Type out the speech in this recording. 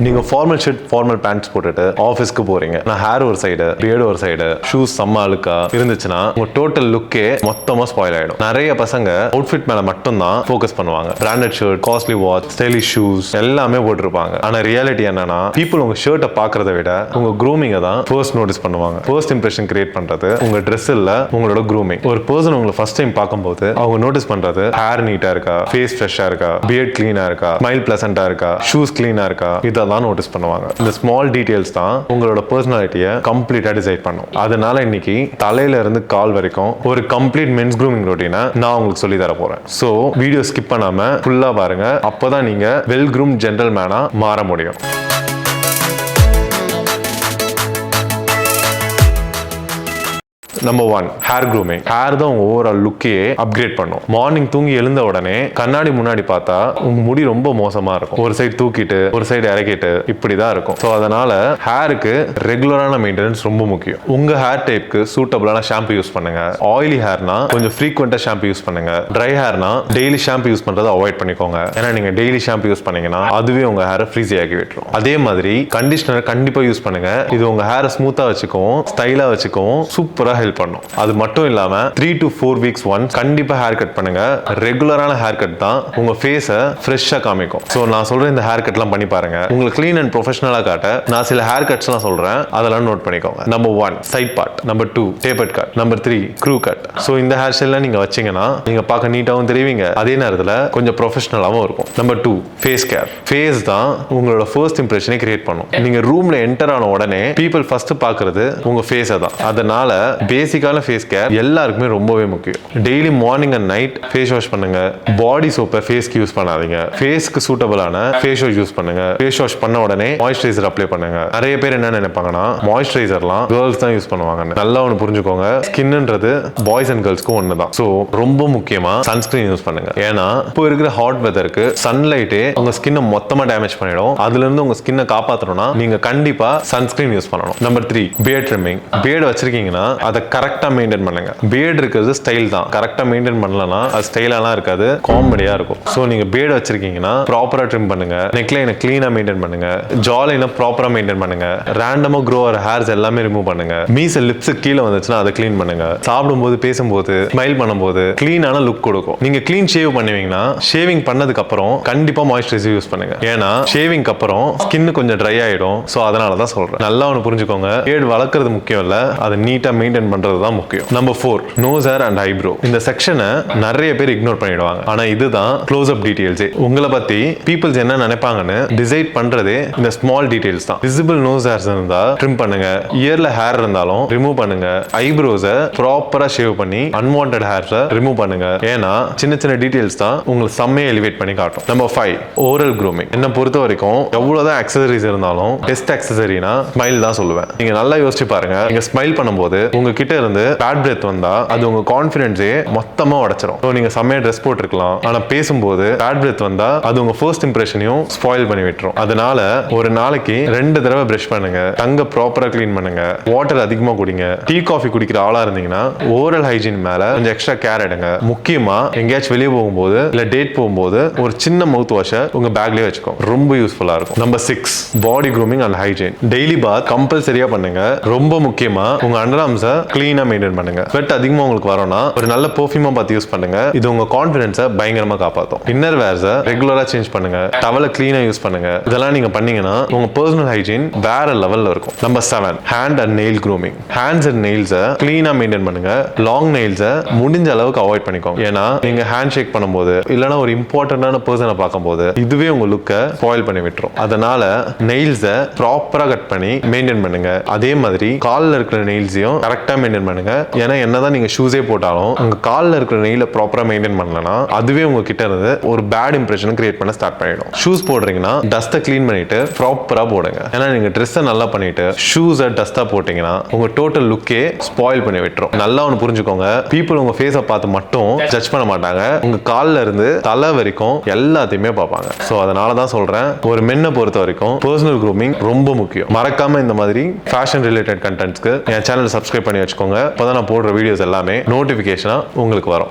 நீங்க formal shirt formal pants போட்டுட்டு ஆஃபீஸ்க்கு போறீங்க, நான் ஹேர் ஒரு சைடு பியர்டு ஒரு சைடு ஷூஸ் செம்ம அழுக்கா இருந்துச்சுன்னா உங்க டோட்டல் லுக்கே மொத்தமா ஸ்பாயில் ஆயிடும். நிறைய பசங்க அவுட்ஃபிட் மேல மட்டும் தான் ஃபோக்கஸ் பண்ணுவாங்க. Branded shirt, costly watch, stylish shoes எல்லாமே போட்டிருப்பாங்க. ஆனா ரியாலிட்டி என்னன்னா பீப்புள் உங்க ஷர்ட்டை பாக்குறத விட உங்க க்ரூமிங்கை தான் ஃபர்ஸ்ட் நோட்டீஸ் பண்ணுவாங்க. ஃபர்ஸ்ட் இம்ப்ரெஷன் கிரியேட் பண்றது உங்க ட்ரெஸ் இல்ல, உங்களோட க்ரூமிங். ஒரு பர்சன் உங்களை ஃபர்ஸ்ட் டைம் பார்க்கும்போது அவங்க நோட்டீஸ் பண்றது ஹேர் நீட்டா இருக்கா, ஃபேஸ் ஃப்ரெஷ்ஷா இருக்கா, பியர்ட் கிளீனா இருக்கா, ஸ்மைல் பிளசண்டா இருக்கா, ஷூஸ் கிளீனா இருக்கா, இதெல்லாம் நோட்டீஸ் பண்ணுவாங்க. இந்த ஸ்மால் டீடைல்ஸ் தான் உங்களோட பர்சனாலிட்டியை கம்ப்ளீட்டா டிசைட் பண்ணும். அதனால இன்னைக்கு தலையில இருந்து கால் வரைக்கும் ஒரு கம்ப்ளீட் மென்ஸ் க்ரூமிங் ரொட்டீனை நான் உங்களுக்கு சொல்லி தர போறேன். சோ வீடியோ ஸ்கிப் பண்ணாம ஃபுல்லா பாருங்க. அப்பதான் நீங்க வெல் க்ரூம் ஜென்டல் மேனா மாற முடியும். Number 1, hair grooming. ஹேர் தான் உங்க ஓவரால் லுக்கையே அப்கிரேட் பண்ணும். மார்னிங் தூங்கி எழுந்த உடனே கண்ணாடி முன்னாடி பார்த்தா உங்க முடி ரொம்ப மோசமா இருக்கும். ஒரு சைடு தூக்கிட்டு ஒரு சைடு இறக்கிட்டு இப்படிதான் இருக்கும். ஸோ அதனால ஹேருக்கு ரெகுலரான மெயின்டெனன்ஸ் ரொம்ப முக்கியம். உங்க ஹேர் டைப்க்கு சூட்டபிளான ஷாம்பு யூஸ் பண்ணுங்க. ஆயிலி ஹேர்னா கொஞ்சம் ஃப்ரீக்வெண்டா ஷாம்பு யூஸ் பண்ணுங்க. ட்ரை ஹேர்னா டெய்லி ஷாம்பு யூஸ் பண்றதை அவாய்ட் பண்ணிக்கோங்க. ஏன்னா நீங்க டெய்லி ஷாம்பு யூஸ் பண்ணீங்கன்னா அதுவே உங்க ஹேரை ஃப்ரீஸி ஆக்கி விட்டுரும். அதே மாதிரி கண்டிஷனர் கண்டிப்பா யூஸ் பண்ணுங்க. இது உங்க ஹேரை ஸ்மூத்தா வச்சுக்கவும் ஸ்டைலா வச்சுக்கவும் சூப்பரா ஹெல்ப் பண்ணும். அது மட்டும் இல்லாம 3 to 4 weeks ஒன்ஸ் கண்டிப்பா ஹேர் கட் பண்ணுங்க. ரெகுலரான ஹேர் கட் தான் உங்க ஃபேஸை ஃப்ரெஷ்ஷா காமிக்கும். சோ நான் சொல்ற இந்த ஹேர் கட்லாம் பண்ணி பாருங்க. உங்களுக்கு க்ளீன் அண்ட் ப்ரொஃபஷனலா காட்ட நான் சில ஹேர் கட்ஸ்லாம் சொல்றேன், அதெல்லாம் நோட் பண்ணிக்கோங்க. Number 1, side part. Number 2, tapered cut. Number 3, crew cut. So இந்த ஹேர் ஸ்டைல்லாம் நீங்க வச்சீங்கன்னா நீங்க பார்க்க நீட்டாவும் தெரிவிங்க, அதே நேரத்தில் கொஞ்சம் ப்ரொஃபஷனலாவும் இருக்கும். Number 2, face care. ஃபேஸ் தான் உங்களோட ஃபர்ஸ்ட் இம்ப்ரெஷனை கிரியேட் பண்ணும். நீங்க ரூம்ல என்டர் ஆன உடனே பீப்புள் ஃபர்ஸ்ட் பார்க்கிறது உங்க ஃபேஸை தான். அதனால பேசிக்கான ஃபேஸ் கேர் எல்லாருக்குமே ரொம்பவே முக்கியம். Daily morning and night face wash பண்ணுங்க. பாடி சோப்பை ஃபேஸ்க்கு யூஸ் பண்ணாதீங்க. ஃபேஸ்க்கு சூட்டபிளான ஃபேஸ் வாஷ் யூஸ் பண்ணுங்க. ஃபேஸ் வாஷ் பண்ண உடனே மாய்ஸ்சரைசர் அப்ளை பண்ணுங்க. நிறைய பேர் என்ன நினைப்பாங்கன்னா மாய்ஸ்சரைசர்லாம் கேர்ள்ஸ் தான் யூஸ் பண்ணுவாங்க. நல்லா ஒன்று புரிஞ்சுக்கோங்க, ஸ்கின்ன்றது பாய்ஸ் அண்ட் கேர்ள்ஸ்க்கும் ஒன்று தான். ஸோ ரொம்ப முக்கியமா சன்ஸ்கிரீன் யூஸ் பண்ணுங்க. ஏன்னா இப்போ இருக்கிற ஹாட் வெதருக்கு சன்லைட்டே உங்க ஸ்கின்னை மொத்தமா டேமேஜ் பண்ணிடும். அதுல இருந்து உங்க ஸ்கின்னை காப்பாற்றணும்னா நீங்க கண்டிப்பா சன்ஸ்கிரீன் யூஸ் பண்ணணும். Number 3, beard trimming. பியர்ட் வச்சிருக்கீங்கன்னா அதை கரெக்டா மெயின்டைன் பண்ணுங்க. பியர்ட் இருக்கிறது ஸ்டைல் தான். கரெக்டா மெயின்டைன் பண்ணலனா அது ஸ்டைலாலாம் இருக்காது, காமெடியா இருக்கும். சோ நீங்க பியர்ட் வச்சிருக்கீங்கன்னா ப்ராப்பரா ட்ரிம் பண்ணுங்க. நெக்லைனை கிளீனா மெயின்டைன் பண்ணுங்க. ஜாலைனை ப்ராப்பரா மெயின்டைன் பண்ணுங்க. ரேண்டமா க்ரோ ஆகிற ஹேர்ஸ் எல்லாமே ரிமூவ் பண்ணுங்க. மீச லிப்ஸ் கீழே வந்துச்சுன்னா அதை கிளீன் பண்ணுங்க. சாப்பிடும்போது பேசும்போது ஸ்மைல் பண்ணும்போது கிளீனான லுக் கொடுக்கும். நீங்க கிளீன் ஷேவ் பண்ணுவீங்கன்னா ஷேவிங் பண்ணதுக்கு அப்புறம் கண்டிப்பா மாய்ஸ்சரைசர் யூஸ் பண்ணுங்க. ஏன்னா ஷேவிங்க்கு அப்புறம் ஸ்கின் கொஞ்சம் ட்ரை ஆயிடும். சோ அதனால தான் சொல்றேன். நல்லா ஒன்று புரிஞ்சுக்கோங்க, பியர்ட் வளர்க்கறது முக்கியம் இல்ல, அதை நீட்டா மெயின்டைன் பண்றது தான் முக்கியம். Number 4, nose hair and eyebrow. இந்த செக்ஷனை நிறைய பேர் இக்னோர் பண்ணிடுவாங்க. ஆனா இதுதான் க்ளோஸ் அப் டீடைல்ஸ். உங்களை பத்தி பீப்புள்ஸ் என்ன நினைப்பாங்கன்னு டிசைட் பண்றதே இந்த ஸ்மால் டீடைல்ஸ் தான். விசிபிள் நோஸ் ஹேர்ஸ் இருந்தா ட்ரிம் பண்ணுங்க. இயர்ல ஹேர் இருந்தாலும் ரிமூவ் பண்ணுங்க. ஐப்ரோஸை ப்ராப்பரா ஷேவ் பண்ணி அன்வான்டட் ஹேர்ஸை ரிமூவ் பண்ணுங்க. ஏன்னா சின்ன சின்ன டீடைல்ஸ் தான் உங்களுக்கு செம்மையை எலிவேட் பண்ணி காட்டும். Number 5, oral grooming. என்ன பொறுத்த வரைக்கும் எவ்வளவுதான் அக்சசரிஸ் இருந்தாலும் பெஸ்ட் அக்சசரினா ஸ்மைல் தான் சொல்லுவேன். நீங்க நல்லா யோசிச்சு பாருங்க. நீங்க ஸ்மைல் பண்ணும்போது உங்ககிட்ட இருந்து பேட் பிரெத் வந்தா அது உங்க கான்ஃபிடன்ஸே மொத்தமா உடைச்சிரும். ஸோ நீங்க செம்மையா ட்ரெஸ் போட்டிருக்கலாம், ஆனா பேசும்போது பேட் பிரெத் வந்தா அது உங்க ஃபர்ஸ்ட் இம்ப்ரெஷனையும் ஸ்பாயில் பண்ணி விட்டுரும். அதனால ஒரு நாளைக்கு 2 தடவை பிரஷ் பண்ணுங்க. டங்க ப்ராப்பரா கிளீன் பண்ணுங்க. வாட்டர் அதிகமா குடிங்க. டீ காஃபி குடிக்கிற ஆளா இருந்தீங்கன்னா ஓரல் ஹைஜீன் மேல கொஞ்சம் எக்ஸ்ட்ரா கேர் எடுங்க. முக்கியமா எங்கேயாச்சும் வெளியே போகும்போது இல்ல டேட் போகும்போது ஒரு சின்ன மவுத் வாஷை உங்க பேக்லயே வச்சுக்கோ, ரொம்ப யூஸ்ஃபுல்லா இருக்கும். Number 6, body grooming and hygiene. Daily bath கம்பல்சரியா பண்ணுங்க. ரொம்ப முக்கியமா உங்க அண்டர் ஆர்ம்ஸை கிளீனா மெயின்டைன் பண்ணுங்க. ஸ்வெட் அதிகமா உங்களுக்கு வரும்னா ஒரு நல்ல பெர்ஃப்யூமா பார்த்து யூஸ் பண்ணுங்க. இது உங்க கான்ஃபிடன்ஸை பயங்கரமா காப்பாத்தும். இன்னர் வேர்ஸை ரெகுலரா சேஞ்ச் பண்ணுங்க. டவலை கிளீனா யூஸ் பண்ணுங்க. இதெல்லாம் நீங்க பண்ணீங்கன்னா உங்க பர்சனல் ஹைஜீன் வேற லெவல்ல இருக்கும். Number 7, hand and nail grooming. Hands and நெயில்ஸை கிளீனா மெயின்டைன் பண்ணுங்க. லாங் நெயில்ஸை முடிஞ்ச அளவுக்கு அவாய்ட் பண்ணிக்கோங்க. ஏன்னா நீங்க ஹேண்ட் ஷேக் பண்ணும்போது இல்லைன்னா ஒரு இம்பார்ட்டன்டான பர்சனை பார்க்கும்போது இதுவே உங்க லுக்கை ஸ்பாயில் பண்ணி விட்டுரும். அதனால நெயில்ஸை ப்ராப்பரா கட் பண்ணி மெயின்டைன் பண்ணுங்க. அதே மாதிரி காலில் இருக்கிற நெயில்ஸையும் கரெக்டா மெயின்டைன் பண்ணுங்க. ஏன்னா என்னதான் நீங்க ஷூஸே போட்டாலும் உங்க காலில் இருக்கிற நெயில ப்ராப்பரா மெயின்டைன் பண்ணலனா அதுவே உங்க கிட்ட இருந்து ஒரு பேட் இம்ப்ரெஷன் கிரியேட் பண்ண ஸ்டார்ட் பண்ணிடும். ஷூஸ் போடுறீங்கன்னா டஸ்ட்டை கிளீன் பண்ணிட்டு ப்ராப்பரா போடுங்க. ஏன்னா நீங்க ட்ரெஸ்ஸை நல்லா பண்ணிட்டு ஷூஸை டஸ்டா போட்டீங்கன்னா உங்க டோட்டல் லுக்கே ஸ்பாயில் பண்ணி விட்டுரும். நல்லா ஒன்று புரிஞ்சுக்கோங்க, பீப்புள் உங்க ஃபேஸை பார்த்து மட்டும் ஜட்ஜ் பண்ண மாட்டாங்க, உங்க கால்ல இருந்து தலை வரைக்கும் எல்லாத்தையுமே பார்ப்பாங்க. ஸோ அதனால தான் சொல்றேன், ஒரு மென்னை பொறுத்த வரைக்கும் பர்சனல் க்ரூமிங் ரொம்ப முக்கியம். மறக்காம இந்த மாதிரி ஃபேஷன் ரிலேட்டட் கண்டென்ட்ஸ்க்கு என் சேனல் சப்ஸ்கிரைப் பண்ணி வச்சுக்கோங்க. அப்பதான் நான் போடுற வீடியோஸ் எல்லாமே நோட்டிபிகேஷனா உங்களுக்கு வரும்.